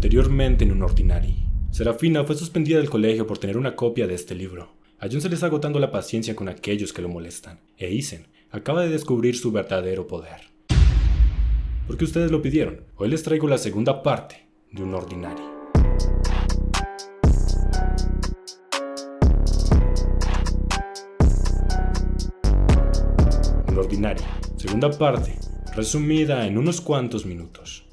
Anteriormente en un Ordinary. Serafina fue suspendida del colegio por tener una copia de este libro. A Jon se le está agotando la paciencia con aquellos que lo molestan, e Isen acaba de descubrir su verdadero poder. Porque ustedes lo pidieron, hoy les traigo la segunda parte de un Ordinary. Un Ordinary, segunda parte, resumida en unos cuantos minutos.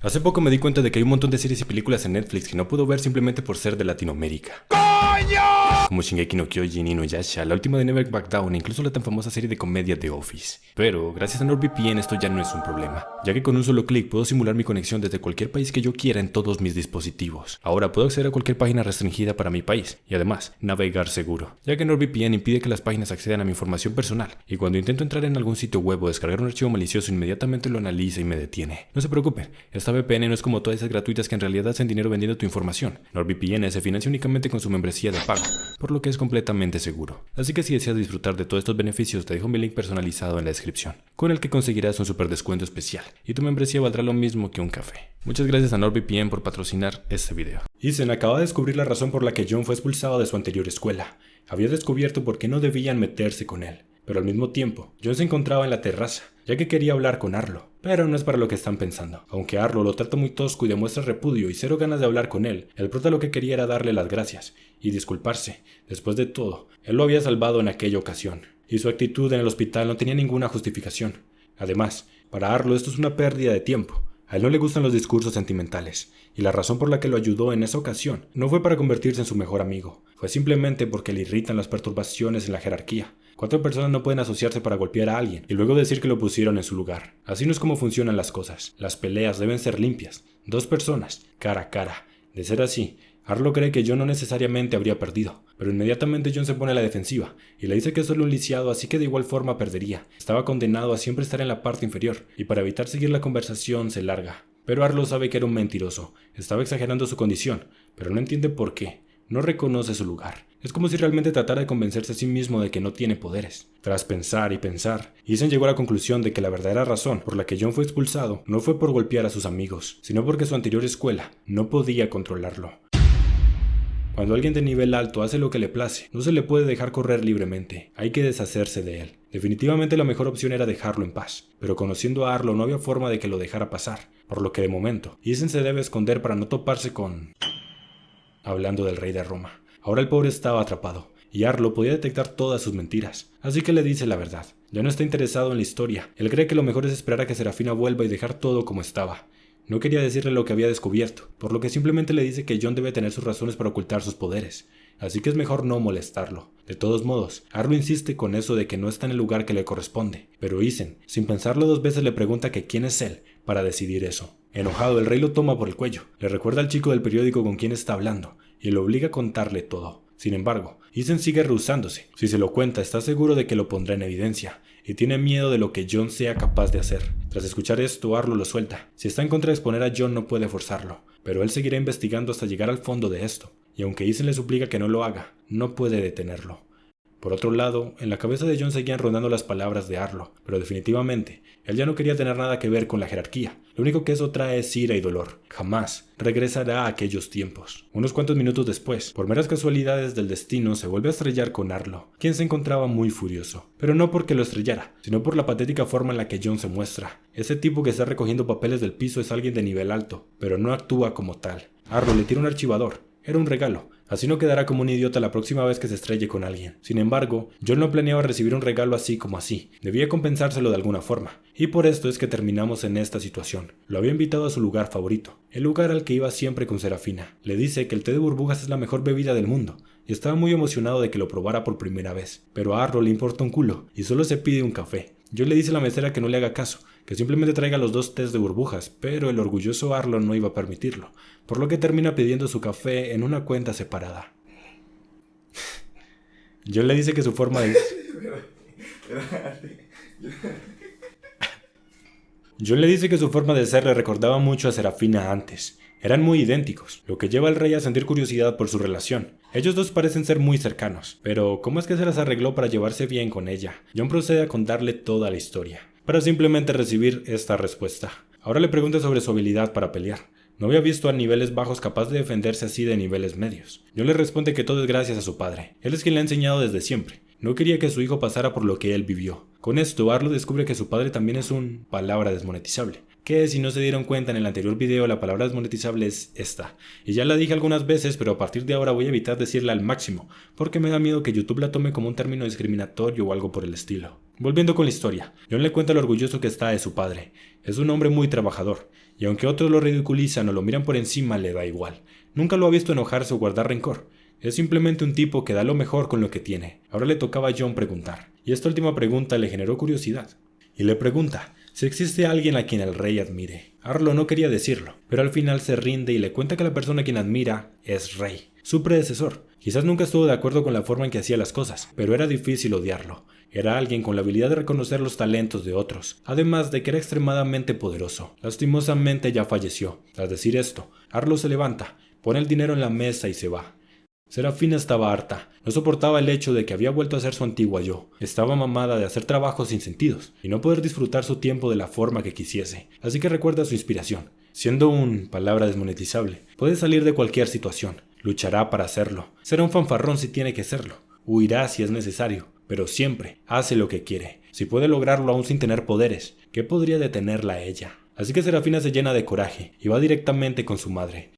Hace poco me di cuenta de que hay un montón de series y películas en Netflix que no puedo ver simplemente por ser de Latinoamérica. ¡Coño! Como Shingeki no Kyojin, Inuyasha, la última de Never Back Down e incluso la tan famosa serie de comedia The Office. Pero gracias a NordVPN esto ya no es un problema, ya que con un solo clic puedo simular mi conexión desde cualquier país que yo quiera en todos mis dispositivos. Ahora puedo acceder a cualquier página restringida para mi país y además navegar seguro, ya que NordVPN impide que las páginas accedan a mi información personal y cuando intento entrar en algún sitio web o descargar un archivo malicioso inmediatamente lo analiza y me detiene. No se preocupen, esta VPN no es como todas esas gratuitas que en realidad hacen dinero vendiendo tu información. NordVPN se financia únicamente con su membresía de pago, por lo que es completamente seguro. Así que si deseas disfrutar de todos estos beneficios, te dejo mi link personalizado en la descripción, con el que conseguirás un super descuento especial, y tu membresía valdrá lo mismo que un café. Muchas gracias a NordVPN por patrocinar este video. Isen acaba de descubrir la razón por la que Jon fue expulsado de su anterior escuela. Había descubierto por qué no debían meterse con él. Pero al mismo tiempo, Jon se encontraba en la terraza, ya que quería hablar con Arlo. Pero no es para lo que están pensando. Aunque Arlo lo trata muy tosco y demuestra repudio y cero ganas de hablar con él, el prota lo que quería era darle las gracias y disculparse. Después de todo, él lo había salvado en aquella ocasión, y su actitud en el hospital no tenía ninguna justificación. Además, para Arlo esto es una pérdida de tiempo. A él no le gustan los discursos sentimentales, y la razón por la que lo ayudó en esa ocasión no fue para convertirse en su mejor amigo, fue simplemente porque le irritan las perturbaciones en la jerarquía. 4 personas no pueden asociarse para golpear a alguien y luego decir que lo pusieron en su lugar. Así no es como funcionan las cosas. Las peleas deben ser limpias. 2 personas, cara a cara. De ser así, Arlo cree que Jon no necesariamente habría perdido, pero inmediatamente Jon se pone a la defensiva y le dice que es solo un lisiado, así que de igual forma perdería. Estaba condenado a siempre estar en la parte inferior y para evitar seguir la conversación se larga. Pero Arlo sabe que era un mentiroso. Estaba exagerando su condición, pero no entiende por qué. No reconoce su lugar. Es como si realmente tratara de convencerse a sí mismo de que no tiene poderes. Tras pensar y pensar, Isen llegó a la conclusión de que la verdadera razón por la que Jon fue expulsado no fue por golpear a sus amigos, sino porque su anterior escuela no podía controlarlo. Cuando alguien de nivel alto hace lo que le place, no se le puede dejar correr libremente, hay que deshacerse de él. Definitivamente la mejor opción era dejarlo en paz, pero conociendo a Arlo no había forma de que lo dejara pasar, por lo que de momento, Isen se debe esconder para no toparse con... Hablando del rey de Roma. Ahora el pobre estaba atrapado, y Arlo podía detectar todas sus mentiras, así que le dice la verdad. Ya no está interesado en la historia, él cree que lo mejor es esperar a que Serafina vuelva y dejar todo como estaba. No quería decirle lo que había descubierto, por lo que simplemente le dice que Jon debe tener sus razones para ocultar sus poderes, así que es mejor no molestarlo. De todos modos, Arlo insiste con eso de que no está en el lugar que le corresponde, pero Isen, sin pensarlo 2 veces, le pregunta que quién es él para decidir eso. Enojado, el rey lo toma por el cuello, le recuerda al chico del periódico con quien está hablando, y lo obliga a contarle todo. Sin embargo, Isen sigue rehusándose. Si se lo cuenta, está seguro de que lo pondrá en evidencia, y tiene miedo de lo que Jon sea capaz de hacer. Tras escuchar esto, Arlo lo suelta. Si está en contra de exponer a Jon, no puede forzarlo, pero él seguirá investigando hasta llegar al fondo de esto, y aunque Isen le suplica que no lo haga, no puede detenerlo. Por otro lado, en la cabeza de Jon seguían rondando las palabras de Arlo, pero definitivamente, él ya no quería tener nada que ver con la jerarquía. Lo único que eso trae es ira y dolor. Jamás regresará a aquellos tiempos. Unos cuantos minutos después, por meras casualidades del destino, se vuelve a estrellar con Arlo, quien se encontraba muy furioso. Pero no porque lo estrellara, sino por la patética forma en la que Jon se muestra. Ese tipo que está recogiendo papeles del piso es alguien de nivel alto, pero no actúa como tal. Arlo le tira un archivador. Era un regalo, así no quedará como un idiota la próxima vez que se estrelle con alguien. Sin embargo, Jon no planeaba recibir un regalo así como así, debía compensárselo de alguna forma, y por esto es que terminamos en esta situación. Lo había invitado a su lugar favorito, el lugar al que iba siempre con Serafina. Le dice que el té de burbujas es la mejor bebida del mundo, y estaba muy emocionado de que lo probara por primera vez, pero a Arlo le importa un culo, y solo se pide un café. Jon le dice a la mesera que no le haga caso, que simplemente traiga los 2 tés de burbujas, pero el orgulloso Arlo no iba a permitirlo, por lo que termina pidiendo su café en una cuenta separada. Jon le dice que su forma de... Jon le dice que su forma de ser le recordaba mucho a Serafina antes. Eran muy idénticos, lo que lleva al rey a sentir curiosidad por su relación. Ellos dos parecen ser muy cercanos, pero ¿cómo es que se las arregló para llevarse bien con ella? Jon procede a contarle toda la historia, para simplemente recibir esta respuesta. Ahora le pregunta sobre su habilidad para pelear. No había visto a niveles bajos capaz de defenderse así de niveles medios. John le responde que todo es gracias a su padre. Él es quien le ha enseñado desde siempre. No quería que su hijo pasara por lo que él vivió. Con esto, Arlo descubre que su padre también es un palabra desmonetizable. Que si no se dieron cuenta en el anterior video, la palabra desmonetizable es esta. Y ya la dije algunas veces, pero a partir de ahora voy a evitar decirla al máximo, porque me da miedo que YouTube la tome como un término discriminatorio o algo por el estilo. Volviendo con la historia, John le cuenta lo orgulloso que está de su padre. Es un hombre muy trabajador, y aunque otros lo ridiculizan o lo miran por encima, le da igual. Nunca lo ha visto enojarse o guardar rencor. Es simplemente un tipo que da lo mejor con lo que tiene. Ahora le tocaba a John preguntar, y esta última pregunta le generó curiosidad. Y le pregunta si existe alguien a quien el rey admire. Arlo no quería decirlo, pero al final se rinde y le cuenta que la persona a quien admira es Rey, su predecesor. Quizás nunca estuvo de acuerdo con la forma en que hacía las cosas, pero era difícil odiarlo. Era alguien con la habilidad de reconocer los talentos de otros, además de que era extremadamente poderoso. Lastimosamente ya falleció. Tras decir esto, Arlo se levanta, pone el dinero en la mesa y se va. Serafina estaba harta, no soportaba el hecho de que había vuelto a ser su antigua yo. Estaba mamada de hacer trabajos sin sentidos y no poder disfrutar su tiempo de la forma que quisiese, así que recuerda su inspiración. Siendo un palabra desmonetizable, puede salir de cualquier situación, luchará para hacerlo, será un fanfarrón si tiene que serlo, huirá si es necesario, pero siempre hace lo que quiere. Si puede lograrlo aún sin tener poderes, ¿qué podría detenerla a ella? Así que Serafina se llena de coraje y va directamente con su madre.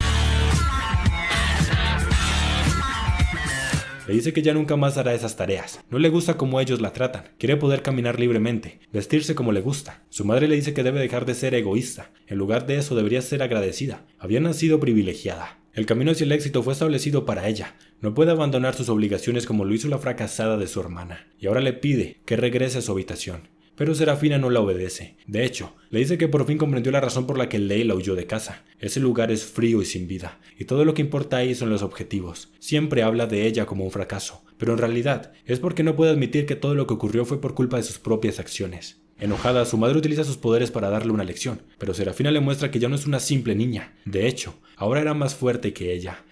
Le dice que ya nunca más hará esas tareas. No le gusta cómo ellos la tratan. Quiere poder caminar libremente, vestirse como le gusta. Su madre le dice que debe dejar de ser egoísta. En lugar de eso debería ser agradecida. Había nacido privilegiada. El camino hacia el éxito fue establecido para ella. No puede abandonar sus obligaciones como lo hizo la fracasada de su hermana. Y ahora le pide que regrese a su habitación. Pero Serafina no la obedece. De hecho, le dice que por fin comprendió la razón por la que Layla huyó de casa. Ese lugar es frío y sin vida, y todo lo que importa ahí son los objetivos. Siempre habla de ella como un fracaso, pero en realidad es porque no puede admitir que todo lo que ocurrió fue por culpa de sus propias acciones. Enojada, su madre utiliza sus poderes para darle una lección, pero Serafina le muestra que ya no es una simple niña. De hecho, ahora era más fuerte que ella.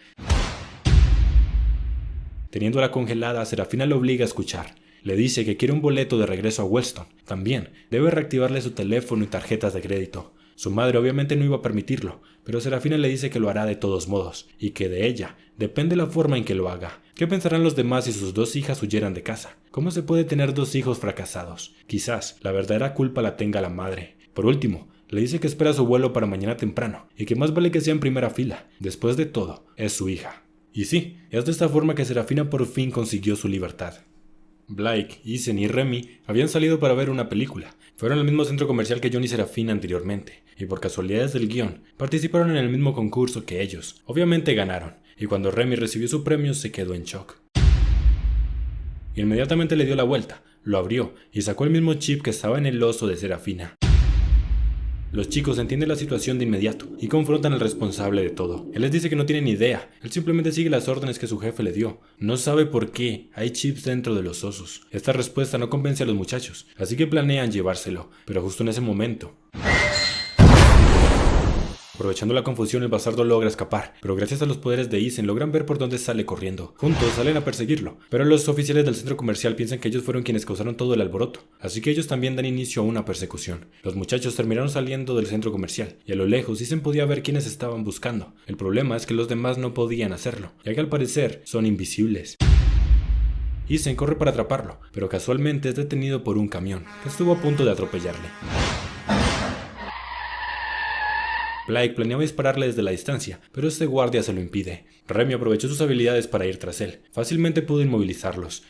Teniéndola congelada, Serafina le obliga a escuchar. Le dice que quiere un boleto de regreso a Wellston. También debe reactivarle su teléfono y tarjetas de crédito. Su madre obviamente no iba a permitirlo, pero Serafina le dice que lo hará de todos modos, y que de ella depende la forma en que lo haga. ¿Qué pensarán los demás si sus dos hijas huyeran de casa? ¿Cómo se puede tener dos hijos fracasados? Quizás la verdadera culpa la tenga la madre. Por último, le dice que espera su vuelo para mañana temprano, y que más vale que sea en primera fila. Después de todo, es su hija. Y sí, es de esta forma que Serafina por fin consiguió su libertad. Blake, Ethan y Remy habían salido para ver una película. Fueron al mismo centro comercial que John y Serafina anteriormente, y por casualidades del guión, participaron en el mismo concurso que ellos. Obviamente ganaron, y cuando Remy recibió su premio se quedó en shock. Inmediatamente le dio la vuelta, lo abrió y sacó el mismo chip que estaba en el oso de Serafina. Los chicos entienden la situación de inmediato y confrontan al responsable de todo. Él les dice que no tiene ni idea, él simplemente sigue las órdenes que su jefe le dio. No sabe por qué hay chips dentro de los osos. Esta respuesta no convence a los muchachos, así que planean llevárselo, pero justo en ese momento... Aprovechando la confusión, el bastardo logra escapar, pero gracias a los poderes de Ethan logran ver por dónde sale corriendo. Juntos salen a perseguirlo, pero los oficiales del centro comercial piensan que ellos fueron quienes causaron todo el alboroto, así que ellos también dan inicio a una persecución. Los muchachos terminaron saliendo del centro comercial, y a lo lejos Ethan podía ver quiénes estaban buscando. El problema es que los demás no podían hacerlo, ya que al parecer son invisibles. Ethan corre para atraparlo, pero casualmente es detenido por un camión, que estuvo a punto de atropellarle. Blake planeaba dispararle desde la distancia, pero este guardia se lo impide. Remy aprovechó sus habilidades para ir tras él. Fácilmente pudo inmovilizarlos.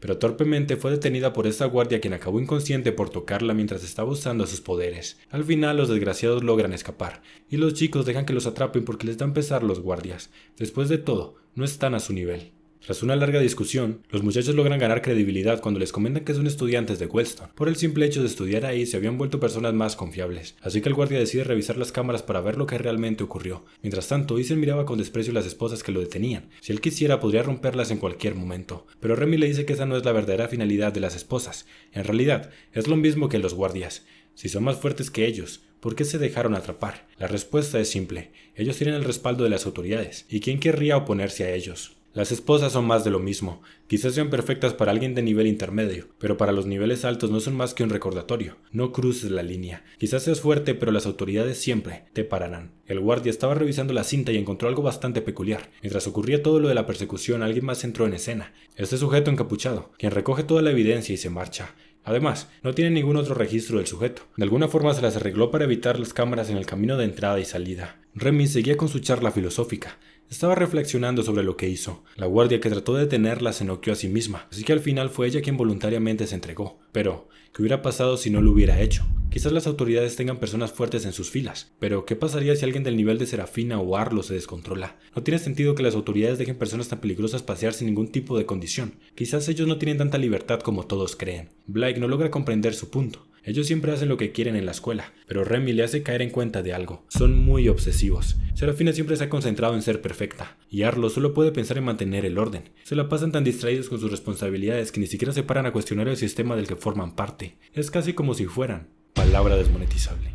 Pero torpemente fue detenida por esta guardia, quien acabó inconsciente por tocarla mientras estaba usando sus poderes. Al final los desgraciados logran escapar, y los chicos dejan que los atrapen porque les dan pesar los guardias. Después de todo, no están a su nivel. Tras una larga discusión, los muchachos logran ganar credibilidad cuando les comentan que son estudiantes de Wellston. Por el simple hecho de estudiar ahí se habían vuelto personas más confiables, así que el guardia decide revisar las cámaras para ver lo que realmente ocurrió. Mientras tanto, Ethan miraba con desprecio a las esposas que lo detenían. Si él quisiera podría romperlas en cualquier momento, pero Remy le dice que esa no es la verdadera finalidad de las esposas. En realidad, es lo mismo que los guardias. Si son más fuertes que ellos, ¿por qué se dejaron atrapar? La respuesta es simple, ellos tienen el respaldo de las autoridades, ¿y quién querría oponerse a ellos? Las esposas son más de lo mismo, quizás sean perfectas para alguien de nivel intermedio, pero para los niveles altos no son más que un recordatorio. No cruces la línea. Quizás seas fuerte, pero las autoridades siempre te pararán. El guardia estaba revisando la cinta y encontró algo bastante peculiar. Mientras ocurría todo lo de la persecución, alguien más entró en escena. Este sujeto encapuchado, quien recoge toda la evidencia y se marcha. Además, no tiene ningún otro registro del sujeto. De alguna forma se las arregló para evitar las cámaras en el camino de entrada y salida. Remy seguía con su charla filosófica. Estaba reflexionando sobre lo que hizo. La guardia que trató de detenerla se noqueó a sí misma, así que al final fue ella quien voluntariamente se entregó. Pero, ¿qué hubiera pasado si no lo hubiera hecho? Quizás las autoridades tengan personas fuertes en sus filas, pero ¿qué pasaría si alguien del nivel de Serafina o Arlo se descontrola? No tiene sentido que las autoridades dejen personas tan peligrosas pasear sin ningún tipo de condición. Quizás ellos no tienen tanta libertad como todos creen. Blake no logra comprender su punto. Ellos siempre hacen lo que quieren en la escuela, pero Remy le hace caer en cuenta de algo. Son muy obsesivos. Serafina siempre se ha concentrado en ser perfecta, y Arlo solo puede pensar en mantener el orden. Se la pasan tan distraídos con sus responsabilidades que ni siquiera se paran a cuestionar el sistema del que forman parte. Es casi como si fueran palabra desmonetizable.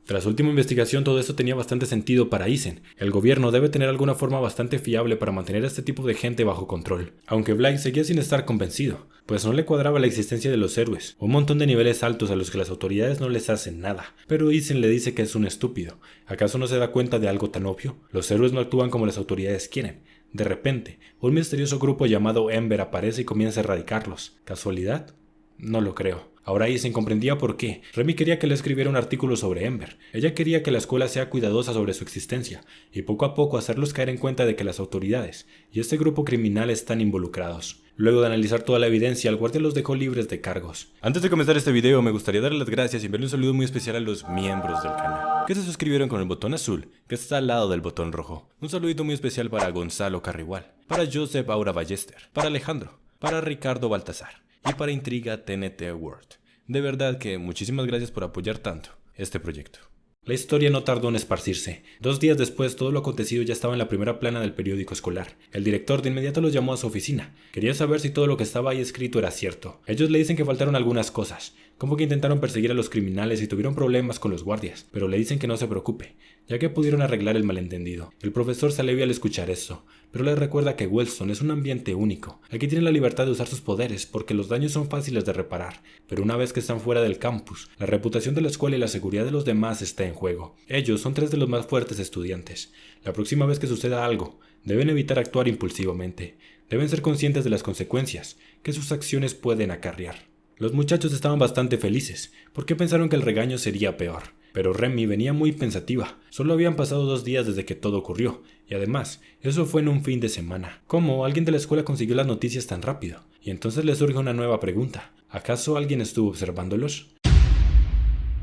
Tras última investigación, todo esto tenía bastante sentido para Eisen. El gobierno debe tener alguna forma bastante fiable para mantener a este tipo de gente bajo control. Aunque Blake seguía sin estar convencido, pues no le cuadraba la existencia de los héroes, un montón de niveles altos a los que las autoridades no les hacen nada. Pero Eisen le dice que es un estúpido. ¿Acaso no se da cuenta de algo tan obvio? Los héroes no actúan como las autoridades quieren. De repente, un misterioso grupo llamado Ember aparece y comienza a erradicarlos. ¿Casualidad? No lo creo. Ahora Eisen comprendía por qué. Remy quería que le escribiera un artículo sobre Ember. Ella quería que la escuela sea cuidadosa sobre su existencia, y poco a poco hacerlos caer en cuenta de que las autoridades y este grupo criminal están involucrados. Luego de analizar toda la evidencia, el guardia los dejó libres de cargos. Antes de comenzar este video, me gustaría darle las gracias y enviarle un saludo muy especial a los miembros del canal, que se suscribieron con el botón azul, que está al lado del botón rojo. Un saludito muy especial para Gonzalo Carrigual, para Joseph Aura Ballester, para Alejandro, para Ricardo Baltasar y para Intriga TNT World. De verdad que muchísimas gracias por apoyar tanto este proyecto. La historia no tardó en esparcirse. 2 días después, todo lo acontecido ya estaba en la primera plana del periódico escolar. El director de inmediato los llamó a su oficina. Quería saber si todo lo que estaba ahí escrito era cierto. Ellos le dicen que faltaron algunas cosas, como que intentaron perseguir a los criminales y tuvieron problemas con los guardias, pero le dicen que no se preocupe, ya que pudieron arreglar el malentendido. El profesor se alivia al escuchar esto, pero le recuerda que Wellstone es un ambiente único. Aquí tienen la libertad de usar sus poderes porque los daños son fáciles de reparar, pero una vez que están fuera del campus, la reputación de la escuela y la seguridad de los demás está en juego. Ellos son 3 de los más fuertes estudiantes. La próxima vez que suceda algo, deben evitar actuar impulsivamente. Deben ser conscientes de las consecuencias que sus acciones pueden acarrear. Los muchachos estaban bastante felices, porque pensaron que el regaño sería peor. Pero Remy venía muy pensativa. Solo habían pasado 2 días desde que todo ocurrió, y además, eso fue en un fin de semana. ¿Cómo alguien de la escuela consiguió las noticias tan rápido? Y entonces le surge una nueva pregunta. ¿Acaso alguien estuvo observándolos?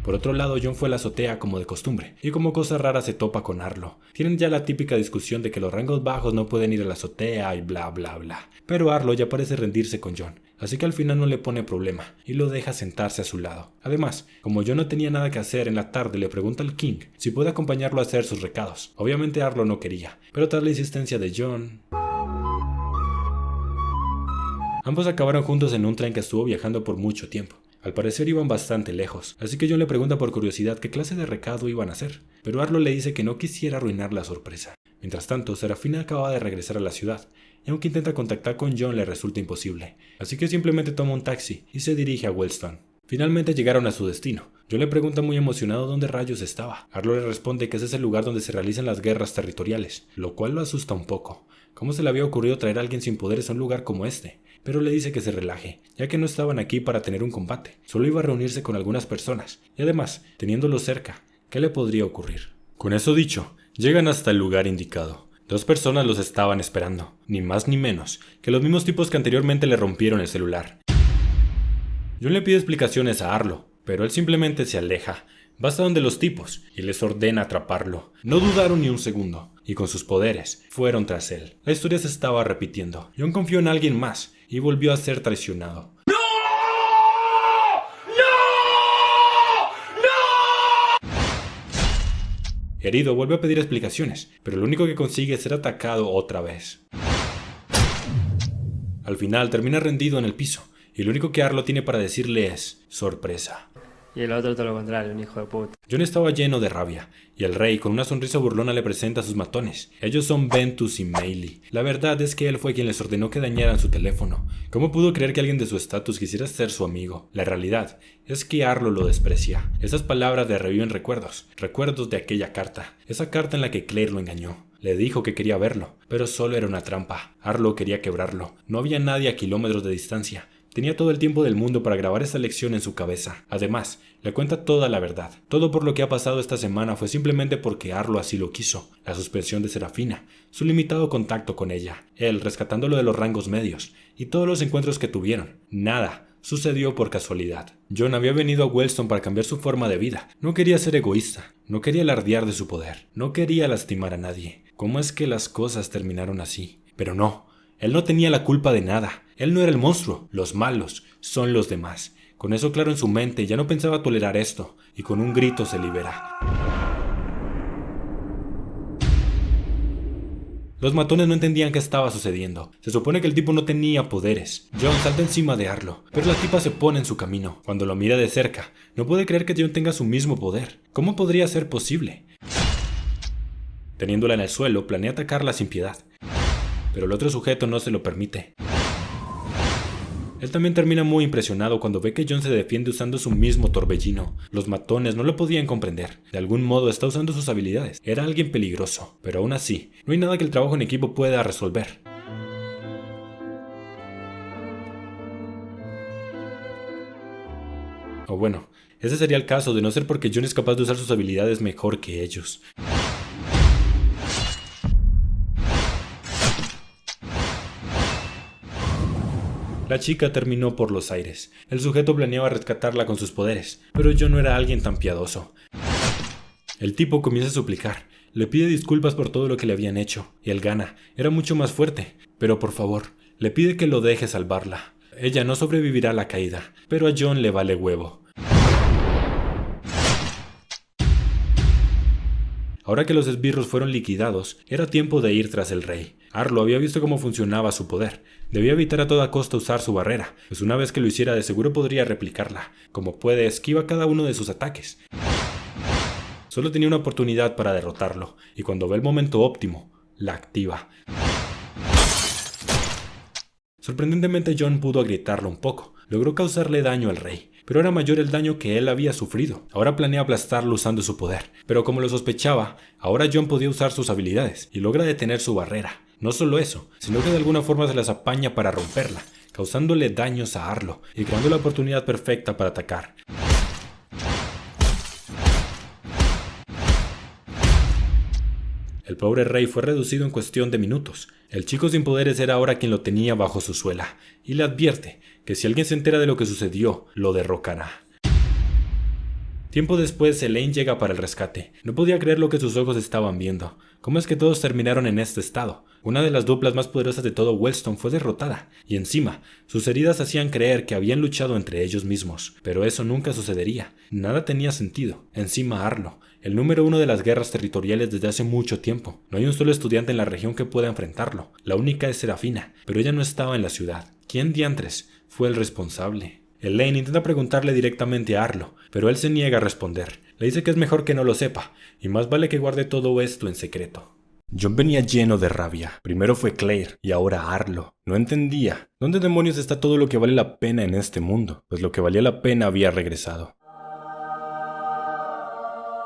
Por otro lado, John fue a la azotea como de costumbre, y como cosa rara se topa con Arlo. Tienen ya la típica discusión de que los rangos bajos no pueden ir a la azotea y bla bla bla. Pero Arlo ya parece rendirse con John, así que al final no le pone problema, y lo deja sentarse a su lado. Además, como John no tenía nada que hacer en la tarde, le pregunta al King si puede acompañarlo a hacer sus recados. Obviamente Arlo no quería, pero tras la insistencia de John... Ambos acabaron juntos en un tren que estuvo viajando por mucho tiempo. Al parecer iban bastante lejos, así que John le pregunta por curiosidad qué clase de recado iban a hacer, pero Arlo le dice que no quisiera arruinar la sorpresa. Mientras tanto, Serafina acaba de regresar a la ciudad, y aunque intenta contactar con John le resulta imposible, así que simplemente toma un taxi y se dirige a Wellstone. Finalmente llegaron a su destino. John le pregunta muy emocionado dónde rayos estaba. Arlo le responde que ese es el lugar donde se realizan las guerras territoriales, lo cual lo asusta un poco. ¿Cómo se le había ocurrido traer a alguien sin poderes a un lugar como este? Pero le dice que se relaje, ya que no estaban aquí para tener un combate, solo iba a reunirse con algunas personas, y además, teniéndolo cerca, ¿qué le podría ocurrir? Con eso dicho, llegan hasta el lugar indicado. 2 personas los estaban esperando, ni más ni menos, que los mismos tipos que anteriormente le rompieron el celular. John le pide explicaciones a Arlo, pero él simplemente se aleja. Va hasta donde los tipos y les ordena atraparlo. No dudaron ni un segundo, y con sus poderes fueron tras él. La historia se estaba repitiendo. John confió en alguien más y volvió a ser traicionado. ¡No! ¡No! ¡No! Herido, vuelve a pedir explicaciones, pero lo único que consigue es ser atacado otra vez. Al final termina rendido en el piso, y lo único que Arlo tiene para decirle es sorpresa. Y el otro todo lo contrario, un hijo de puta. John estaba lleno de rabia, y el rey con una sonrisa burlona le presenta a sus matones. Ellos son Ventus y Meili. La verdad es que él fue quien les ordenó que dañaran su teléfono. ¿Cómo pudo creer que alguien de su estatus quisiera ser su amigo? La realidad es que Arlo lo desprecia. Esas palabras le reviven recuerdos de aquella carta. Esa carta en la que Claire lo engañó. Le dijo que quería verlo, pero solo era una trampa. Arlo quería quebrarlo. No había nadie a kilómetros de distancia. Tenía todo el tiempo del mundo para grabar esta lección en su cabeza. Además, le cuenta toda la verdad. Todo por lo que ha pasado esta semana fue simplemente porque Arlo así lo quiso. La suspensión de Serafina, su limitado contacto con ella, él rescatándolo de los rangos medios, y todos los encuentros que tuvieron. Nada sucedió por casualidad. John había venido a Wellstone para cambiar su forma de vida. No quería ser egoísta, no quería alardear de su poder, no quería lastimar a nadie. ¿Cómo es que las cosas terminaron así? Pero no, él no tenía la culpa de nada. Él no era el monstruo, los malos son los demás. Con eso claro en su mente, ya no pensaba tolerar esto, y con un grito se libera. Los matones no entendían qué estaba sucediendo. Se supone que el tipo no tenía poderes. John salta encima de Arlo, pero la tipa se pone en su camino. Cuando lo mira de cerca, no puede creer que John tenga su mismo poder. ¿Cómo podría ser posible? Teniéndola en el suelo, planea atacarla sin piedad. Pero el otro sujeto no se lo permite. Él también termina muy impresionado cuando ve que John se defiende usando su mismo torbellino. Los matones no lo podían comprender. De algún modo está usando sus habilidades. Era alguien peligroso, pero aún así, no hay nada que el trabajo en equipo pueda resolver. O bueno, ese sería el caso de no ser porque John es capaz de usar sus habilidades mejor que ellos. La chica terminó por los aires. El sujeto planeaba rescatarla con sus poderes, pero John no era alguien tan piadoso. El tipo comienza a suplicar, le pide disculpas por todo lo que le habían hecho, y él gana, era mucho más fuerte, pero por favor, le pide que lo deje salvarla. Ella no sobrevivirá a la caída, pero a John le vale huevo. Ahora que los esbirros fueron liquidados, era tiempo de ir tras el rey. Arlo había visto cómo funcionaba su poder. Debía evitar a toda costa usar su barrera, pues una vez que lo hiciera de seguro podría replicarla. Como puede, esquiva cada uno de sus ataques. Solo tenía una oportunidad para derrotarlo, y cuando ve el momento óptimo, la activa. Sorprendentemente John pudo agrietarlo un poco. Logró causarle daño al rey, pero era mayor el daño que él había sufrido. Ahora planea aplastarlo usando su poder, pero como lo sospechaba, ahora John podía usar sus habilidades y logra detener su barrera. No solo eso, sino que de alguna forma se las apaña para romperla, causándole daños a Arlo y creando la oportunidad perfecta para atacar. El pobre rey fue reducido en cuestión de minutos. El chico sin poderes era ahora quien lo tenía bajo su suela, y le advierte que si alguien se entera de lo que sucedió, lo derrocará. Tiempo después, Elaine llega para el rescate. No podía creer lo que sus ojos estaban viendo. ¿Cómo es que todos terminaron en este estado? Una de las duplas más poderosas de todo Wellstone fue derrotada, y encima, sus heridas hacían creer que habían luchado entre ellos mismos. Pero eso nunca sucedería. Nada tenía sentido. Encima Arlo, el número uno de las guerras territoriales desde hace mucho tiempo. No hay un solo estudiante en la región que pueda enfrentarlo. La única es Serafina, pero ella no estaba en la ciudad. ¿Quién diantres fue el responsable? Elaine intenta preguntarle directamente a Arlo, pero él se niega a responder. Le dice que es mejor que no lo sepa, y más vale que guarde todo esto en secreto. John venía lleno de rabia. Primero fue Claire, y ahora Arlo. No entendía. ¿Dónde demonios está todo lo que vale la pena en este mundo? Pues lo que valía la pena había regresado.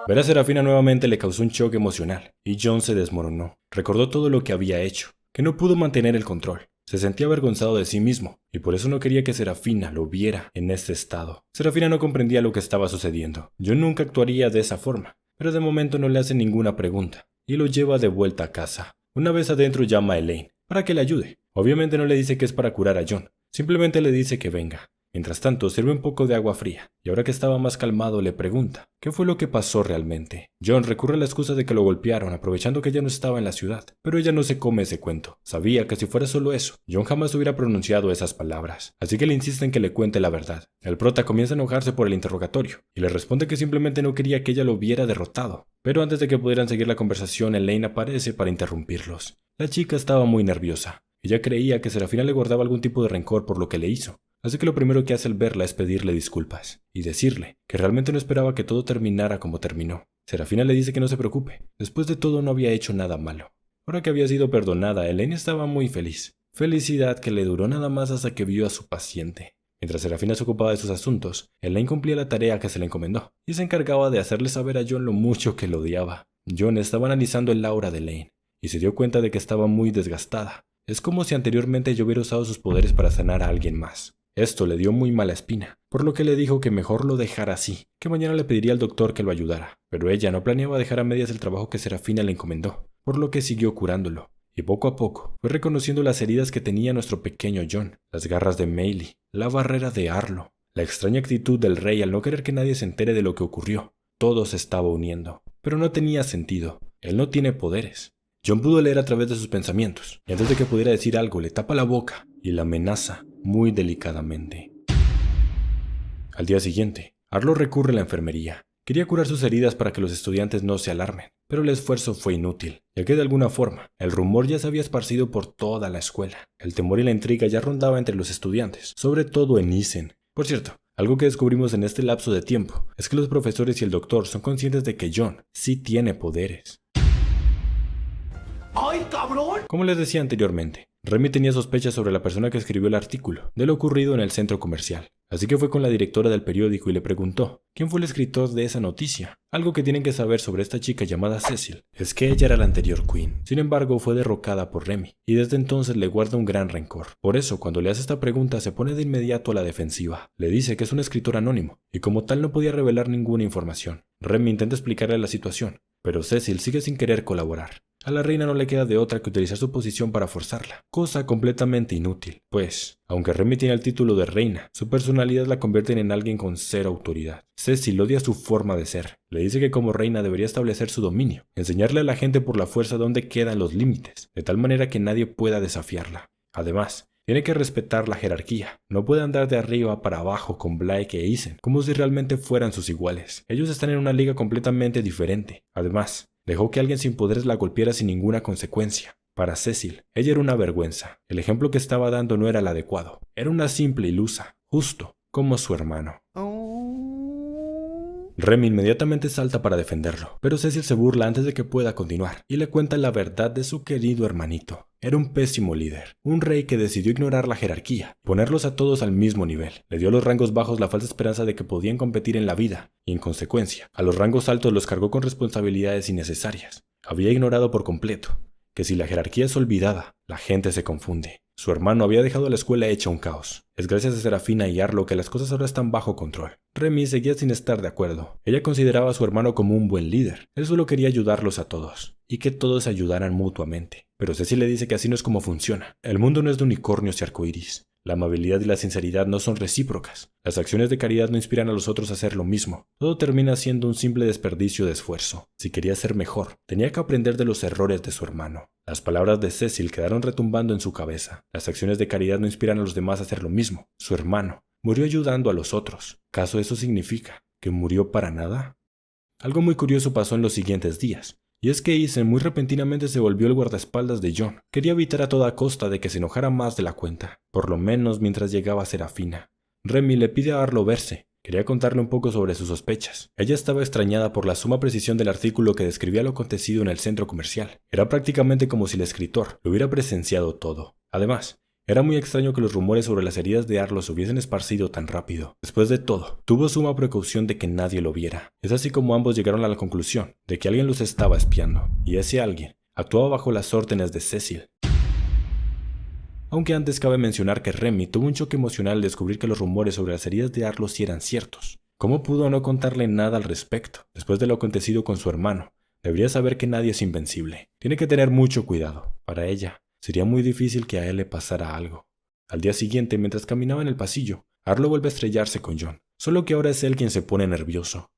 Ver a Serafina nuevamente le causó un choque emocional, y John se desmoronó. Recordó todo lo que había hecho, que no pudo mantener el control. Se sentía avergonzado de sí mismo, y por eso no quería que Serafina lo viera en este estado. Serafina no comprendía lo que estaba sucediendo. John nunca actuaría de esa forma, pero de momento no le hace ninguna pregunta, y lo lleva de vuelta a casa. Una vez adentro llama a Elaine, para que le ayude. Obviamente no le dice que es para curar a John, simplemente le dice que venga. Mientras tanto, sirve un poco de agua fría, y ahora que estaba más calmado le pregunta, ¿qué fue lo que pasó realmente? John recurre a la excusa de que lo golpearon, aprovechando que ella no estaba en la ciudad, pero ella no se come ese cuento. Sabía que si fuera solo eso, John jamás hubiera pronunciado esas palabras, así que le insiste en que le cuente la verdad. El prota comienza a enojarse por el interrogatorio, y le responde que simplemente no quería que ella lo hubiera derrotado. Pero antes de que pudieran seguir la conversación, Elaine aparece para interrumpirlos. La chica estaba muy nerviosa. Ella creía que Serafina le guardaba algún tipo de rencor por lo que le hizo. así que lo primero que hace al verla es pedirle disculpas y decirle que realmente no esperaba que todo terminara como terminó. Serafina le dice que no se preocupe, después de todo no había hecho nada malo. Ahora que había sido perdonada, Elaine estaba muy feliz. Felicidad que le duró nada más hasta que vio a su paciente. Mientras Serafina se ocupaba de sus asuntos, Elaine cumplía la tarea que se le encomendó y se encargaba de hacerle saber a John lo mucho que lo odiaba. John estaba analizando el aura de Elaine y se dio cuenta de que estaba muy desgastada. Es como si anteriormente ella hubiera usado sus poderes para sanar a alguien más. Esto le dio muy mala espina, por lo que le dijo que mejor lo dejara así, que mañana le pediría al doctor que lo ayudara. Pero ella no planeaba dejar a medias el trabajo que Serafina le encomendó, por lo que siguió curándolo. Y poco a poco fue reconociendo las heridas que tenía nuestro pequeño John, las garras de Maylie, la barrera de Arlo, la extraña actitud del rey al no querer que nadie se entere de lo que ocurrió. Todo se estaba uniendo, pero no tenía sentido. Él no tiene poderes. John pudo leer a través de sus pensamientos, y antes de que pudiera decir algo le tapa la boca y la amenaza muy delicadamente. Al día siguiente, Arlo recurre a la enfermería. Quería curar sus heridas para que los estudiantes no se alarmen, pero el esfuerzo fue inútil, ya que de alguna forma el rumor ya se había esparcido por toda la escuela. El temor y la intriga ya rondaba entre los estudiantes, sobre todo en Essen. Por cierto, algo que descubrimos en este lapso de tiempo es que los profesores y el doctor son conscientes de que John sí tiene poderes. ¡Ay, cabrón! Como les decía anteriormente, Remy tenía sospechas sobre la persona que escribió el artículo de lo ocurrido en el centro comercial, así que fue con la directora del periódico y le preguntó quién fue el escritor de esa noticia. Algo que tienen que saber sobre esta chica llamada Cecil es que ella era la anterior Queen. Sin embargo, fue derrocada por Remy y desde entonces le guarda un gran rencor. Por eso, cuando le hace esta pregunta, se pone de inmediato a la defensiva. Le dice que es un escritor anónimo y como tal no podía revelar ninguna información. Remy intenta explicarle la situación, pero Cecil sigue sin querer colaborar. A la reina no le queda de otra que utilizar su posición para forzarla, cosa completamente inútil, pues, aunque Remy tiene el título de reina, su personalidad la convierte en alguien con cero autoridad. Cecil odia su forma de ser, le dice que como reina debería establecer su dominio, enseñarle a la gente por la fuerza dónde quedan los límites, de tal manera que nadie pueda desafiarla. Además, tiene que respetar la jerarquía, no puede andar de arriba para abajo con Blake e Essen, como si realmente fueran sus iguales. Ellos están en una liga completamente diferente. Además, dejó que alguien sin poderes la golpeara sin ninguna consecuencia. Para Cecil, ella era una vergüenza. El ejemplo que estaba dando no era el adecuado. Era una simple ilusa, justo como su hermano. Remy inmediatamente salta para defenderlo, pero Cecil se burla antes de que pueda continuar y le cuenta la verdad de su querido hermanito. Era un pésimo líder, un rey que decidió ignorar la jerarquía, ponerlos a todos al mismo nivel. Le dio a los rangos bajos la falsa esperanza de que podían competir en la vida, y en consecuencia, a los rangos altos los cargó con responsabilidades innecesarias. Había ignorado por completo que si la jerarquía es olvidada, la gente se confunde. Su hermano había dejado la escuela hecha un caos. Es gracias a Serafina y Arlo que las cosas ahora están bajo control. Remy seguía sin estar de acuerdo. Ella consideraba a su hermano como un buen líder. Él solo quería ayudarlos a todos, y que todos se ayudaran mutuamente. Pero Cecil le dice que así no es como funciona. El mundo no es de unicornios y arcoíris. La amabilidad y la sinceridad no son recíprocas. Las acciones de caridad no inspiran a los otros a hacer lo mismo. Todo termina siendo un simple desperdicio de esfuerzo. Si quería ser mejor, tenía que aprender de los errores de su hermano. Las palabras de Cecil quedaron retumbando en su cabeza. Las acciones de caridad no inspiran a los demás a hacer lo mismo. Su hermano murió ayudando a los otros. ¿Acaso eso significa que murió para nada? Algo muy curioso pasó en los siguientes días. Y es que Essen muy repentinamente se volvió el guardaespaldas de John. Quería evitar a toda costa de que se enojara más de la cuenta, por lo menos mientras llegaba Serafina. Remy le pide a Arlo verse. Quería contarle un poco sobre sus sospechas. Ella estaba extrañada por la suma precisión del artículo que describía lo acontecido en el centro comercial. Era prácticamente como si el escritor lo hubiera presenciado todo. Además, era muy extraño que los rumores sobre las heridas de Arlo se hubiesen esparcido tan rápido. Después de todo, tuvo suma precaución de que nadie lo viera. Es así como ambos llegaron a la conclusión de que alguien los estaba espiando, y ese alguien actuaba bajo las órdenes de Cecil. Aunque antes cabe mencionar que Remy tuvo un choque emocional al descubrir que los rumores sobre las heridas de Arlo sí eran ciertos. ¿Cómo pudo no contarle nada al respecto? Después de lo acontecido con su hermano, debería saber que nadie es invencible. Tiene que tener mucho cuidado. Para ella, sería muy difícil que a él le pasara algo. Al día siguiente, mientras caminaba en el pasillo, Arlo vuelve a estrellarse con John, solo que ahora es él quien se pone nervioso.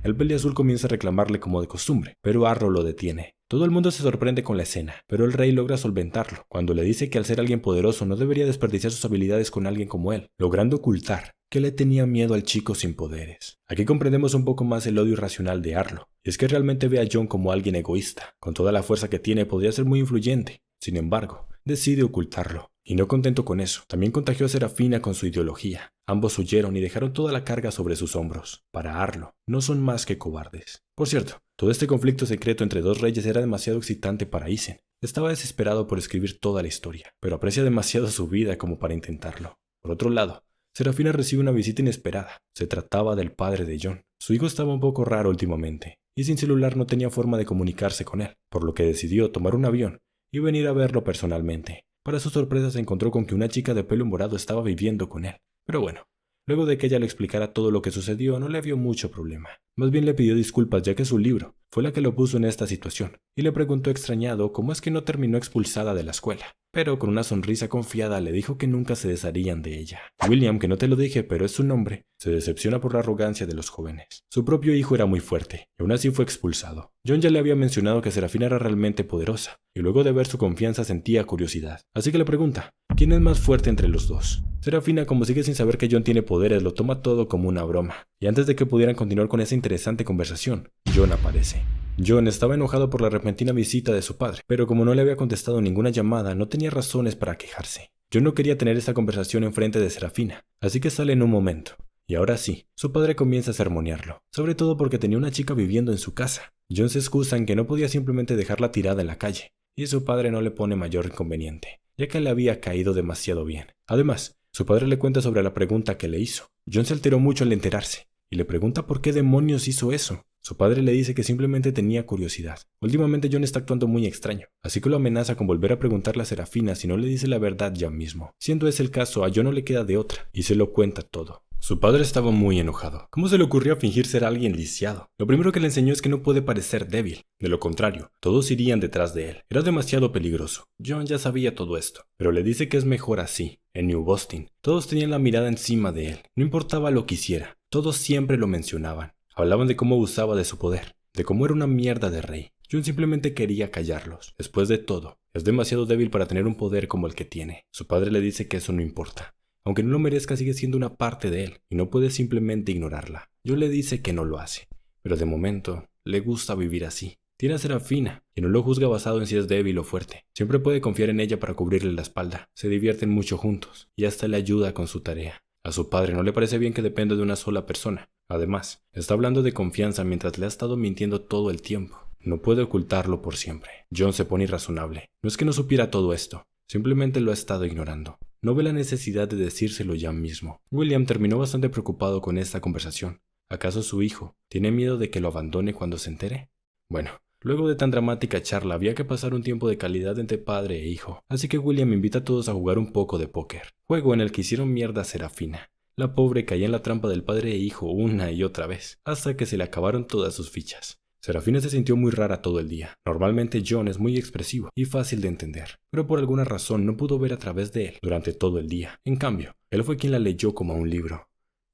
El peliazul comienza a reclamarle como de costumbre, pero Arlo lo detiene. Todo el mundo se sorprende con la escena, pero el rey logra solventarlo, cuando le dice que al ser alguien poderoso no debería desperdiciar sus habilidades con alguien como él, logrando ocultar que le tenía miedo al chico sin poderes. Aquí comprendemos un poco más el odio irracional de Arlo, y es que realmente ve a John como alguien egoísta. Con toda la fuerza que tiene podría ser muy influyente, sin embargo, decide ocultarlo. Y no contento con eso, también contagió a Serafina con su ideología. Ambos huyeron y dejaron toda la carga sobre sus hombros. Para Arlo, no son más que cobardes. Por cierto, todo este conflicto secreto entre dos reyes era demasiado excitante para Isen. Estaba desesperado por escribir toda la historia, pero aprecia demasiado su vida como para intentarlo. Por otro lado, Serafina recibe una visita inesperada. Se trataba del padre de John. Su hijo estaba un poco raro últimamente, y sin celular no tenía forma de comunicarse con él, por lo que decidió tomar un avión y venir a verlo personalmente. Para su sorpresa se encontró con que una chica de pelo morado estaba viviendo con él. Pero bueno, luego de que ella le explicara todo lo que sucedió, no le vio mucho problema. Más bien le pidió disculpas ya que su libro fue la que lo puso en esta situación, y le preguntó extrañado cómo es que no terminó expulsada de la escuela. Pero con una sonrisa confiada le dijo que nunca se desharían de ella. William, que no te lo dije, pero es su nombre, se decepciona por la arrogancia de los jóvenes. Su propio hijo era muy fuerte, y aún así fue expulsado. John ya le había mencionado que Serafina era realmente poderosa, y luego de ver su confianza sentía curiosidad. Así que le pregunta, ¿quién es más fuerte entre los dos? Serafina, como sigue sin saber que John tiene poderes, lo toma todo como una broma. Y antes de que pudieran continuar con esa interesante conversación, John aparece. John estaba enojado por la repentina visita de su padre, pero como no le había contestado ninguna llamada, no tenía razones para quejarse. John no quería tener esta conversación enfrente de Serafina, así que sale en un momento. Y ahora sí, su padre comienza a sermonearlo, sobre todo porque tenía una chica viviendo en su casa. John se excusa en que no podía simplemente dejarla tirada en la calle, y su padre no le pone mayor inconveniente, ya que le había caído demasiado bien. Además, su padre le cuenta sobre la pregunta que le hizo. John se alteró mucho al enterarse, y le pregunta por qué demonios hizo eso. Su padre le dice que simplemente tenía curiosidad. Últimamente John está actuando muy extraño, así que lo amenaza con volver a preguntarle a Serafina si no le dice la verdad ya mismo. Siendo ese el caso, a John no le queda de otra, y se lo cuenta todo. Su padre estaba muy enojado. ¿Cómo se le ocurrió fingir ser alguien lisiado? Lo primero que le enseñó es que no puede parecer débil. De lo contrario, todos irían detrás de él. Era demasiado peligroso. John ya sabía todo esto, pero le dice que es mejor así. En New Boston, todos tenían la mirada encima de él. No importaba lo que hiciera, todos siempre lo mencionaban. Hablaban de cómo abusaba de su poder, de cómo era una mierda de rey. John simplemente quería callarlos. Después de todo, es demasiado débil para tener un poder como el que tiene. Su padre le dice que eso no importa. Aunque no lo merezca, sigue siendo una parte de él, y no puede simplemente ignorarla. John le dice que no lo hace, pero de momento, le gusta vivir así. Tiene a Serafina, y no lo juzga basado en si es débil o fuerte. Siempre puede confiar en ella para cubrirle la espalda. Se divierten mucho juntos, y hasta le ayuda con su tarea. A su padre no le parece bien que dependa de una sola persona. Además, está hablando de confianza mientras le ha estado mintiendo todo el tiempo. No puede ocultarlo por siempre. John se pone irrazonable. No es que no supiera todo esto, simplemente lo ha estado ignorando. No ve la necesidad de decírselo ya mismo. William terminó bastante preocupado con esta conversación. ¿Acaso su hijo tiene miedo de que lo abandone cuando se entere? Bueno, luego de tan dramática charla había que pasar un tiempo de calidad entre padre e hijo, así que William invita a todos a jugar un poco de póker, juego en el que hicieron mierda a Serafina. La pobre caía en la trampa del padre e hijo una y otra vez, hasta que se le acabaron todas sus fichas. Serafina se sintió muy rara todo el día. Normalmente John es muy expresivo y fácil de entender, pero por alguna razón no pudo ver a través de él durante todo el día. En cambio, él fue quien la leyó como a un libro.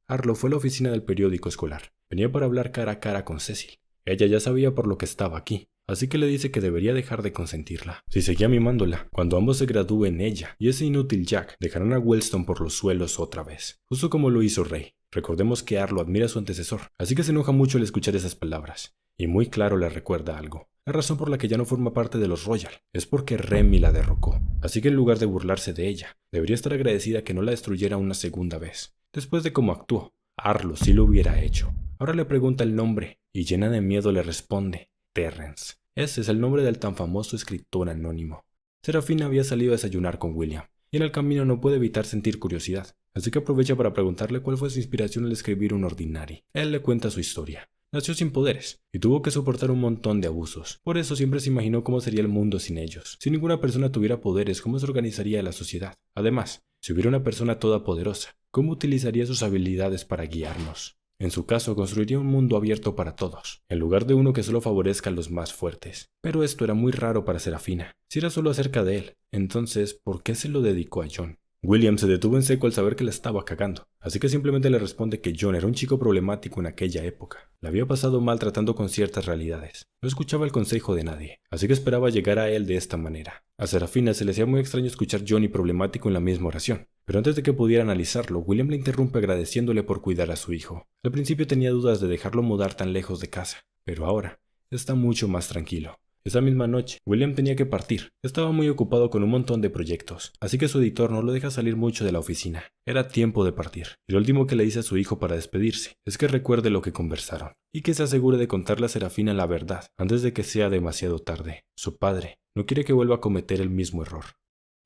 Arlo fue a la oficina del periódico escolar. Venía para hablar cara a cara con Cecil. Ella ya sabía por lo que estaba aquí, así que le dice que debería dejar de consentirla. Si seguía mimándola, cuando ambos se gradúen ella y ese inútil Jack dejarán a Wellstone por los suelos otra vez, justo como lo hizo Rey. Recordemos que Arlo admira a su antecesor, así que se enoja mucho al escuchar esas palabras. Y muy claro le recuerda algo. La razón por la que ya no forma parte de los Royal es porque Remy la derrocó. Así que en lugar de burlarse de ella, debería estar agradecida que no la destruyera una segunda vez. Después de cómo actuó, Arlo sí lo hubiera hecho. Ahora le pregunta el nombre y llena de miedo le responde Terrence. Ese es el nombre del tan famoso escritor anónimo. Serafina había salido a desayunar con William y en el camino no puede evitar sentir curiosidad. Así que aprovecha para preguntarle cuál fue su inspiración al escribir un Ordinary. Él le cuenta su historia. Nació sin poderes y tuvo que soportar un montón de abusos. Por eso siempre se imaginó cómo sería el mundo sin ellos. Si ninguna persona tuviera poderes, ¿cómo se organizaría la sociedad? Además, si hubiera una persona todopoderosa, ¿cómo utilizaría sus habilidades para guiarnos? En su caso, construiría un mundo abierto para todos, en lugar de uno que solo favorezca a los más fuertes. Pero esto era muy raro para Serafina. Si era solo acerca de él, entonces, ¿por qué se lo dedicó a John? William se detuvo en seco al saber que la estaba cagando, así que simplemente le responde que John era un chico problemático en aquella época. La había pasado mal tratando con ciertas realidades. No escuchaba el consejo de nadie, así que esperaba llegar a él de esta manera. A Serafina se le hacía muy extraño escuchar Johnny problemático en la misma oración, pero antes de que pudiera analizarlo, William le interrumpe agradeciéndole por cuidar a su hijo. Al principio tenía dudas de dejarlo mudar tan lejos de casa, pero ahora está mucho más tranquilo. Esa misma noche, William tenía que partir. Estaba muy ocupado con un montón de proyectos, así que su editor no lo deja salir mucho de la oficina. Era tiempo de partir. Y lo último que le dice a su hijo para despedirse es que recuerde lo que conversaron y que se asegure de contarle a Serafina la verdad antes de que sea demasiado tarde. Su padre no quiere que vuelva a cometer el mismo error.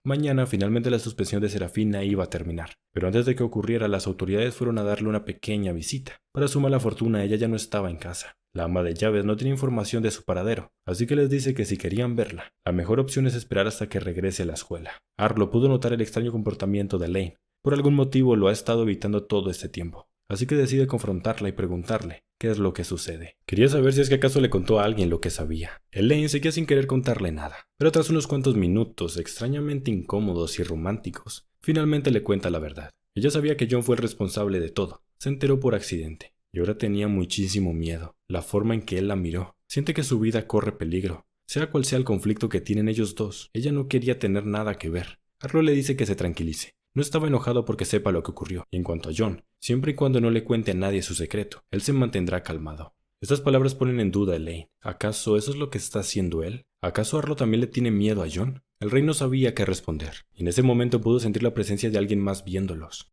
Mañana finalmente la suspensión de Serafina iba a terminar, pero antes de que ocurriera las autoridades fueron a darle una pequeña visita. Para su mala fortuna ella ya no estaba en casa. La ama de llaves no tenía información de su paradero, así que les dice que si querían verla, la mejor opción es esperar hasta que regrese a la escuela. Arlo pudo notar el extraño comportamiento de Elaine. Por algún motivo lo ha estado evitando todo este tiempo, así que decide confrontarla y preguntarle qué es lo que sucede. Quería saber si es que acaso le contó a alguien lo que sabía. Elaine seguía sin querer contarle nada, pero tras unos cuantos minutos extrañamente incómodos y románticos, finalmente le cuenta la verdad. Ella sabía que John fue el responsable de todo, se enteró por accidente, y ahora tenía muchísimo miedo. La forma en que él la miró, siente que su vida corre peligro. Sea cual sea el conflicto que tienen ellos dos, ella no quería tener nada que ver. Arlo le dice que se tranquilice. No estaba enojado porque sepa lo que ocurrió, y en cuanto a John, siempre y cuando no le cuente a nadie su secreto, él se mantendrá calmado. Estas palabras ponen en duda a Elaine. ¿Acaso eso es lo que está haciendo él? ¿Acaso Arlo también le tiene miedo a John? El rey no sabía qué responder, y en ese momento pudo sentir la presencia de alguien más viéndolos.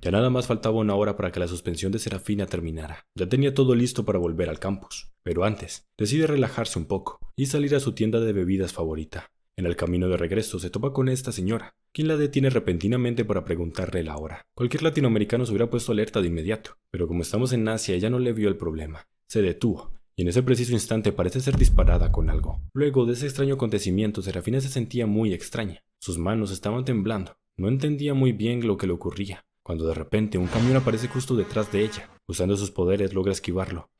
Ya nada más faltaba una hora para que la suspensión de Serafina terminara. Ya tenía todo listo para volver al campus, pero antes, decide relajarse un poco y salir a su tienda de bebidas favorita. En el camino de regreso se topa con esta señora, quien la detiene repentinamente para preguntarle la hora. Cualquier latinoamericano se hubiera puesto alerta de inmediato, pero como estamos en Asia ella no le vio el problema. Se detuvo, y en ese preciso instante parece ser disparada con algo. Luego de ese extraño acontecimiento, Serafina se sentía muy extraña. Sus manos estaban temblando, no entendía muy bien lo que le ocurría, cuando de repente un camión aparece justo detrás de ella. Usando sus poderes logra esquivarlo,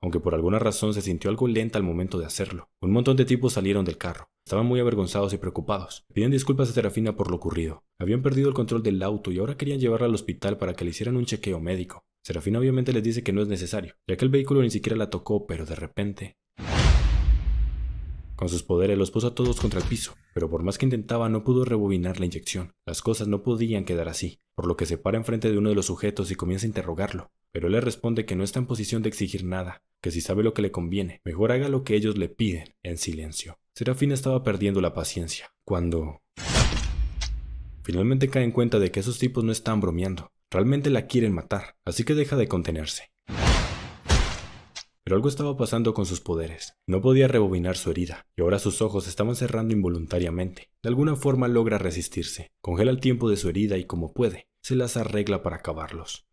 aunque por alguna razón se sintió algo lenta al momento de hacerlo. Un montón de tipos salieron del carro. Estaban muy avergonzados y preocupados. Piden disculpas a Serafina por lo ocurrido. Habían perdido el control del auto y ahora querían llevarla al hospital para que le hicieran un chequeo médico. Serafina obviamente les dice que no es necesario, ya que el vehículo ni siquiera la tocó, pero de repente... Con sus poderes los puso a todos contra el piso, pero por más que intentaba no pudo rebobinar la inyección. Las cosas no podían quedar así, por lo que se para enfrente de uno de los sujetos y comienza a interrogarlo. Pero él le responde que no está en posición de exigir nada, que si sabe lo que le conviene, mejor haga lo que ellos le piden, en silencio. Serafina estaba perdiendo la paciencia, cuando... Finalmente cae en cuenta de que esos tipos no están bromeando, realmente la quieren matar, así que deja de contenerse. Pero algo estaba pasando con sus poderes. No podía rebobinar su herida, y ahora sus ojos se estaban cerrando involuntariamente. De alguna forma logra resistirse, congela el tiempo de su herida y como puede, se las arregla para acabarlos.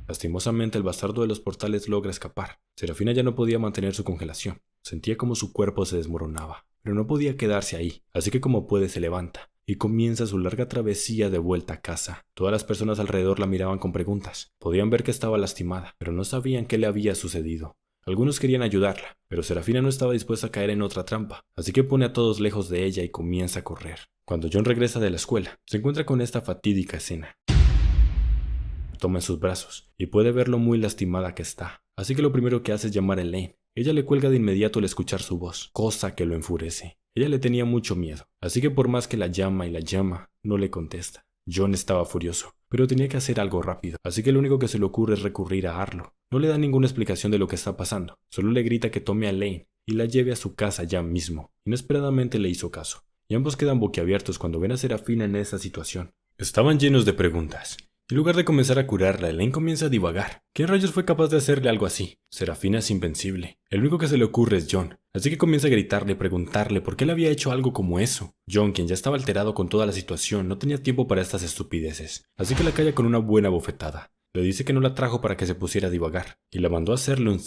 Lastimosamente el bastardo de los portales logra escapar. Serafina ya no podía mantener su congelación. Sentía como su cuerpo se desmoronaba, pero no podía quedarse ahí, así que como puede se levanta y comienza su larga travesía de vuelta a casa. Todas las personas alrededor la miraban con preguntas. Podían ver que estaba lastimada, pero no sabían qué le había sucedido. Algunos querían ayudarla, pero Serafina no estaba dispuesta a caer en otra trampa, así que pone a todos lejos de ella y comienza a correr. Cuando John regresa de la escuela, se encuentra con esta fatídica escena. La toma en sus brazos y puede ver lo muy lastimada que está, así que lo primero que hace es llamar a Elaine. Ella le cuelga de inmediato al escuchar su voz, cosa que lo enfurece. Ella le tenía mucho miedo, así que por más que la llama y la llama, no le contesta. John estaba furioso, pero tenía que hacer algo rápido, así que lo único que se le ocurre es recurrir a Arlo. No le da ninguna explicación de lo que está pasando, solo le grita que tome a Elaine y la lleve a su casa ya mismo. Inesperadamente le hizo caso, y ambos quedan boquiabiertos cuando ven a Serafina en esa situación. Estaban llenos de preguntas. En lugar de comenzar a curarla, Elaine comienza a divagar. ¿Quién rayos fue capaz de hacerle algo así? Serafina es invencible. El único que se le ocurre es John, así que comienza a gritarle y preguntarle por qué le había hecho algo como eso. John, quien ya estaba alterado con toda la situación, no tenía tiempo para estas estupideces, así que la calla con una buena bofetada. Le dice que no la trajo para que se pusiera a divagar, y la mandó a hacerle un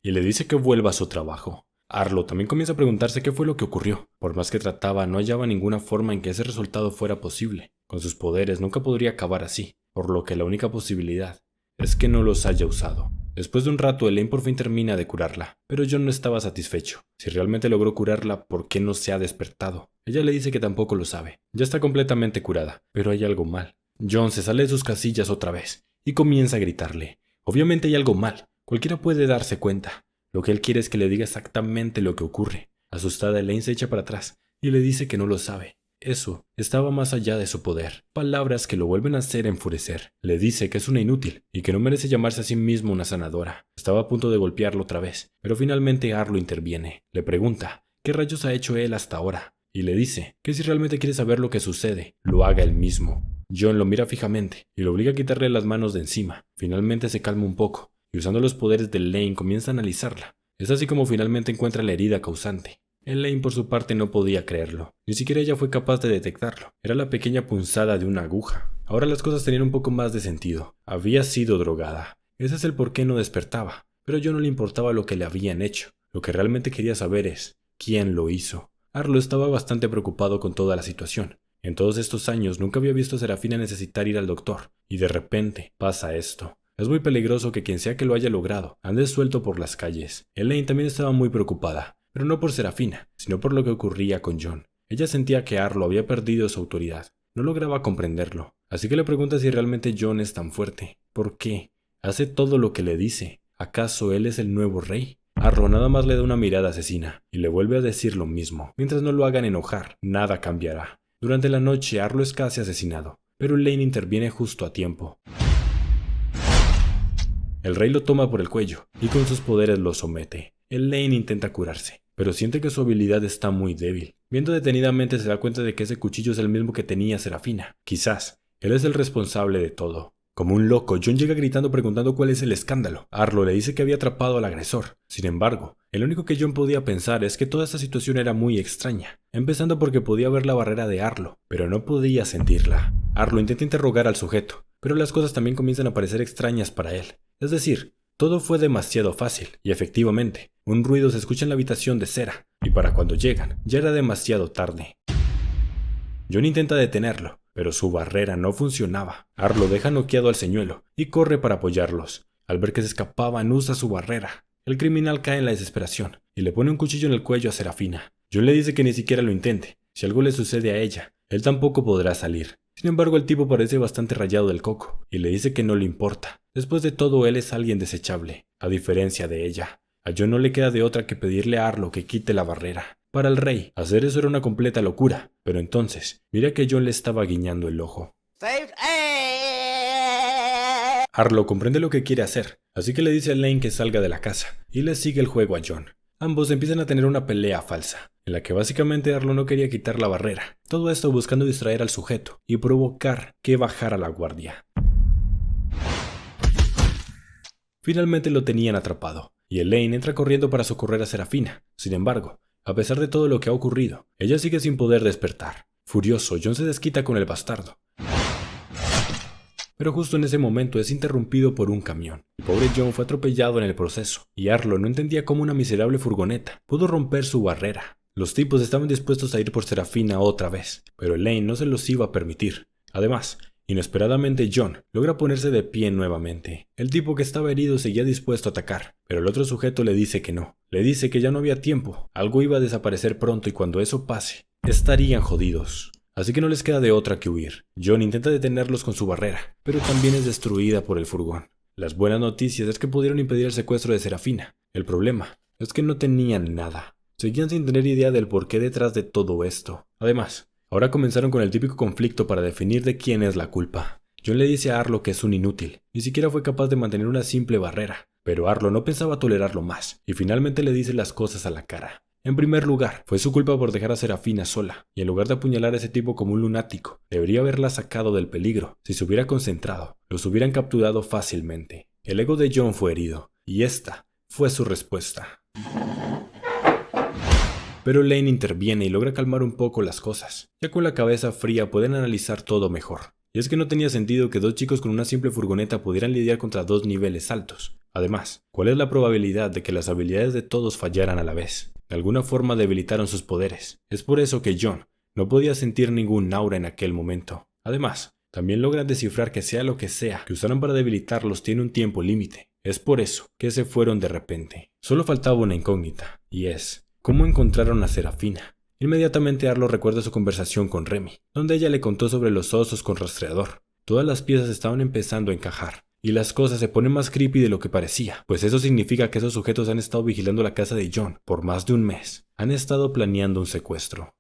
y le dice que vuelva a su trabajo. Arlo también comienza a preguntarse qué fue lo que ocurrió. Por más que trataba, no hallaba ninguna forma en que ese resultado fuera posible. Con sus poderes nunca podría acabar así, por lo que la única posibilidad es que no los haya usado. Después de un rato, Elaine por fin termina de curarla, pero John no estaba satisfecho. Si realmente logró curarla, ¿por qué no se ha despertado? Ella le dice que tampoco lo sabe. Ya está completamente curada, pero hay algo mal. John se sale de sus casillas otra vez y comienza a gritarle. Obviamente hay algo mal, cualquiera puede darse cuenta. Lo que él quiere es que le diga exactamente lo que ocurre. Asustada, Elaine se echa para atrás y le dice que no lo sabe. eso estaba más allá de su poder. Palabras que lo vuelven a hacer enfurecer. Le dice que es una inútil y que no merece llamarse a sí mismo una sanadora. Estaba a punto de golpearlo otra vez, pero finalmente Arlo interviene. Le pregunta qué rayos ha hecho él hasta ahora y le dice que si realmente quiere saber lo que sucede, lo haga él mismo. John lo mira fijamente y lo obliga a quitarle las manos de encima. Finalmente se calma un poco y usando los poderes de Elaine comienza a analizarla. Es así como finalmente encuentra la herida causante. Elaine por su parte no podía creerlo, ni siquiera ella fue capaz de detectarlo. Era la pequeña punzada de una aguja. Ahora las cosas tenían un poco más de sentido. Había sido drogada. Ese es el por qué no despertaba, pero a John no le importaba lo que le habían hecho. Lo que realmente quería saber es quién lo hizo. Arlo estaba bastante preocupado con toda la situación. En todos estos años nunca había visto a Serafina necesitar ir al doctor, y de repente pasa esto. Es muy peligroso que quien sea que lo haya logrado ande suelto por las calles. Elaine también estaba muy preocupada, pero no por Serafina, sino por lo que ocurría con John. Ella sentía que Arlo había perdido su autoridad. No lograba comprenderlo, así que le pregunta si realmente John es tan fuerte. ¿Por qué? Hace todo lo que le dice. ¿Acaso él es el nuevo rey? Arlo nada más le da una mirada asesina y le vuelve a decir lo mismo. Mientras no lo hagan enojar, nada cambiará. Durante la noche Arlo es casi asesinado, pero Elaine interviene justo a tiempo. El rey lo toma por el cuello y con sus poderes lo somete. Elaine intenta curarse, pero siente que su habilidad está muy débil. Viendo detenidamente se da cuenta de que ese cuchillo es el mismo que tenía Serafina. Quizás él es el responsable de todo. Como un loco, John llega gritando preguntando cuál es el escándalo. Arlo le dice que había atrapado al agresor. Sin embargo, el único que John podía pensar es que toda esta situación era muy extraña, empezando porque podía ver la barrera de Arlo, pero no podía sentirla. Arlo intenta interrogar al sujeto, pero las cosas también comienzan a parecer extrañas para él. Es decir, todo fue demasiado fácil, y efectivamente, un ruido se escucha en la habitación de Sera, y para cuando llegan, ya era demasiado tarde. John intenta detenerlo, pero su barrera no funcionaba. Arlo deja noqueado al señuelo y corre para apoyarlos. Al ver que se escapaban, usa su barrera. El criminal cae en la desesperación y le pone un cuchillo en el cuello a Serafina. John le dice que ni siquiera lo intente. Si algo le sucede a ella, él tampoco podrá salir. Sin embargo, el tipo parece bastante rayado del coco y le dice que no le importa. Después de todo, él es alguien desechable, a diferencia de ella. A John no le queda de otra que pedirle a Arlo que quite la barrera. Para el rey, hacer eso era una completa locura, pero entonces, mira que John le estaba guiñando el ojo. Arlo comprende lo que quiere hacer, así que le dice a Elaine que salga de la casa, y le sigue el juego a John. Ambos empiezan a tener una pelea falsa, en la que básicamente Arlo no quería quitar la barrera, todo esto buscando distraer al sujeto y provocar que bajara la guardia. Finalmente lo tenían atrapado, y Elaine entra corriendo para socorrer a Serafina. Sin embargo, a pesar de todo lo que ha ocurrido, ella sigue sin poder despertar. Furioso, John se desquita con el bastardo. Pero justo en ese momento es interrumpido por un camión. El pobre John fue atropellado en el proceso, y Arlo no entendía cómo una miserable furgoneta pudo romper su barrera. Los tipos estaban dispuestos a ir por Serafina otra vez, pero Elaine no se los iba a permitir. Además, inesperadamente John logra ponerse de pie nuevamente. El tipo que estaba herido seguía dispuesto a atacar, pero el otro sujeto le dice que no. Le dice que ya no había tiempo, algo iba a desaparecer pronto y cuando eso pase, estarían jodidos. Así que no les queda de otra que huir. John intenta detenerlos con su barrera, pero también es destruida por el furgón. Las buenas noticias es que pudieron impedir el secuestro de Serafina. El problema es que no tenían nada. Seguían sin tener idea del porqué detrás de todo esto. Además, ahora comenzaron con el típico conflicto para definir de quién es la culpa. John le dice a Arlo que es un inútil, ni siquiera fue capaz de mantener una simple barrera, pero Arlo no pensaba tolerarlo más, y finalmente le dice las cosas a la cara. En primer lugar, fue su culpa por dejar a Serafina sola, y en lugar de apuñalar a ese tipo como un lunático, debería haberla sacado del peligro. Si se hubiera concentrado, los hubieran capturado fácilmente. El ego de John fue herido, y esta fue su respuesta. Pero Elaine interviene y logra calmar un poco las cosas. Ya con la cabeza fría pueden analizar todo mejor. Y es que no tenía sentido que dos chicos con una simple furgoneta pudieran lidiar contra dos niveles altos. Además, ¿cuál es la probabilidad de que las habilidades de todos fallaran a la vez? De alguna forma debilitaron sus poderes. Es por eso que John no podía sentir ningún aura en aquel momento. Además, también logran descifrar que sea lo que sea que usaron para debilitarlos tiene un tiempo límite. Es por eso que se fueron de repente. Solo faltaba una incógnita, y es ¿cómo encontraron a Serafina? Inmediatamente Arlo recuerda su conversación con Remy, donde ella le contó sobre los osos con rastreador. Todas las piezas estaban empezando a encajar, y las cosas se ponen más creepy de lo que parecía, pues eso significa que esos sujetos han estado vigilando la casa de John por más de un mes. Han estado planeando un secuestro.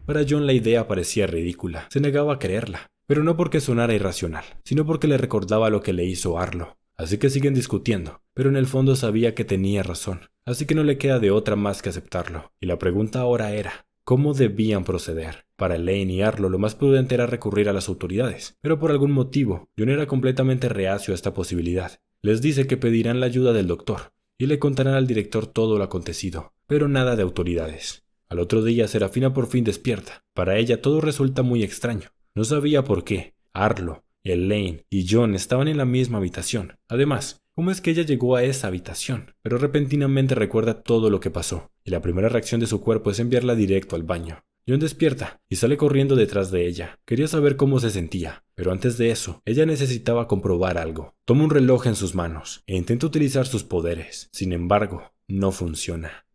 Para John la idea parecía ridícula, se negaba a creerla, pero no porque sonara irracional, sino porque le recordaba lo que le hizo Arlo. Así que siguen discutiendo, pero en el fondo sabía que tenía razón, así que no le queda de otra más que aceptarlo. Y la pregunta ahora era, ¿cómo debían proceder? Para Elaine y Arlo lo más prudente era recurrir a las autoridades, pero por algún motivo, John era completamente reacio a esta posibilidad. Les dice que pedirán la ayuda del doctor, y le contarán al director todo lo acontecido, pero nada de autoridades. Al otro día Serafina por fin despierta. Para ella todo resulta muy extraño. No sabía por qué. Arlo, Elaine y John estaban en la misma habitación. Además, ¿cómo es que ella llegó a esa habitación? Pero repentinamente recuerda todo lo que pasó, y la primera reacción de su cuerpo es enviarla directo al baño. John despierta y sale corriendo detrás de ella. Quería saber cómo se sentía, pero antes de eso, ella necesitaba comprobar algo. Toma un reloj en sus manos e intenta utilizar sus poderes. Sin embargo, no funciona.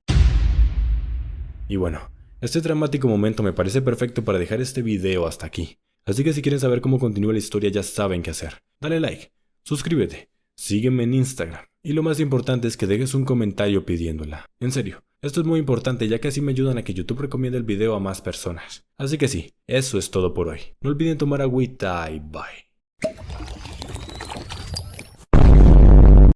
Y bueno, este dramático momento me parece perfecto para dejar este video hasta aquí. Así que si quieren saber cómo continúa la historia ya saben qué hacer. Dale like, suscríbete, sígueme en Instagram. Y lo más importante es que dejes un comentario pidiéndola. En serio, esto es muy importante ya que así me ayudan a que YouTube recomiende el video a más personas. Así que sí, eso es todo por hoy. No olviden tomar agüita y bye.